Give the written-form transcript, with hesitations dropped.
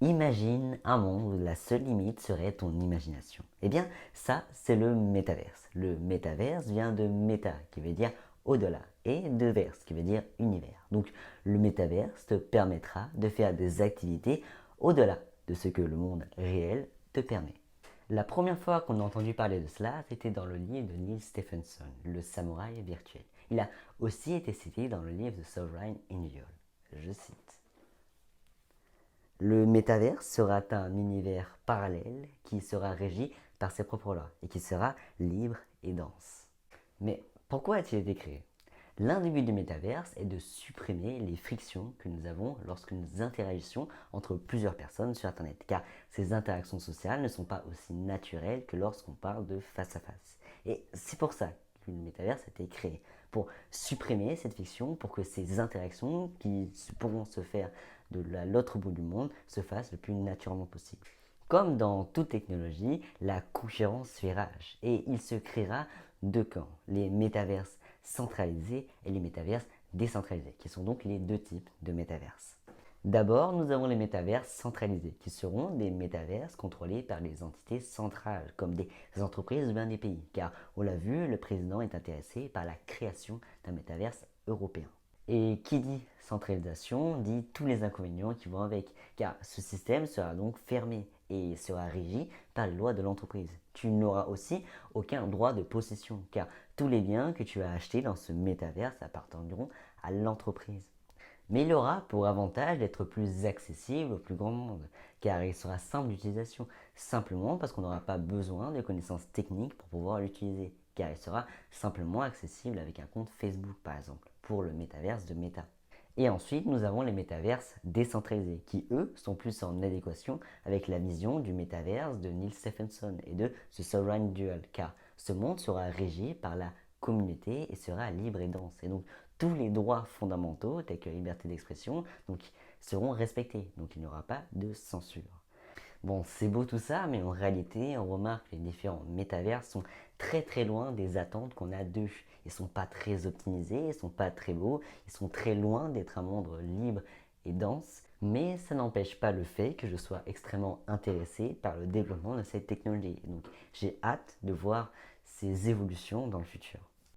Imagine un monde où la seule limite serait ton imagination. Eh bien, ça, c'est le métaverse. Le métaverse vient de méta, qui veut dire au-delà, et de verse, qui veut dire univers. Donc, le métaverse te permettra de faire des activités au-delà de ce que le monde réel te permet. La première fois qu'on a entendu parler de cela, c'était dans le livre de Neil Stephenson, Le samouraï virtuel. Il a aussi été cité dans le livre The Sovereign Individual. Je cite. Le métaverse sera un univers parallèle qui sera régi par ses propres lois et qui sera libre et dense. Mais pourquoi a-t-il été créé? L'un des buts du métaverse est de supprimer les frictions que nous avons lorsque nous interagissons entre plusieurs personnes sur Internet, car ces interactions sociales ne sont pas aussi naturelles que lorsqu'on parle de face à face. Et c'est pour ça que le métaverse a été créé, pour supprimer cette fiction, pour que ces interactions qui pourront se faire de l'autre bout du monde se fassent le plus naturellement possible. Comme dans toute technologie, la concurrence fait rage et il se créera deux camps, les métaverses centralisés et les métaverses décentralisés, qui sont donc les deux types de métaverses. D'abord, nous avons les métaverses centralisés, qui seront des métaverses contrôlés par des entités centrales, comme des entreprises ou bien des pays, car on l'a vu, le président est intéressé par la création d'un métaverse européen. Et qui dit centralisation dit tous les inconvénients qui vont avec, car ce système sera donc fermé et sera régi par les lois de l'entreprise. Tu n'auras aussi aucun droit de possession, car tous les biens que tu as achetés dans ce métaverse appartiendront à l'entreprise. Mais il aura pour avantage d'être plus accessible au plus grand monde, car il sera simple d'utilisation, simplement parce qu'on n'aura pas besoin de connaissances techniques pour pouvoir l'utiliser, car il sera simplement accessible avec un compte Facebook par exemple, pour le métaverse de Meta. Et ensuite, nous avons les métaverses décentralisés, qui eux sont plus en adéquation avec la vision du métaverse de Neil Stephenson et de The Sovereign Dual, car ce monde sera régi par la communauté et sera libre et dense. Et donc, tous les droits fondamentaux, tels que la liberté d'expression, seront respectés. Donc, il n'y aura pas de censure. Bon, c'est beau tout ça, mais en réalité, on remarque que les différents métavers sont très très loin des attentes qu'on a d'eux. Ils sont pas très optimisés, ils sont pas très beaux, ils sont très loin d'être un monde libre et dense, mais ça n'empêche pas le fait que je sois extrêmement intéressé par le développement de cette technologie. Donc j'ai hâte de voir ces évolutions dans le futur.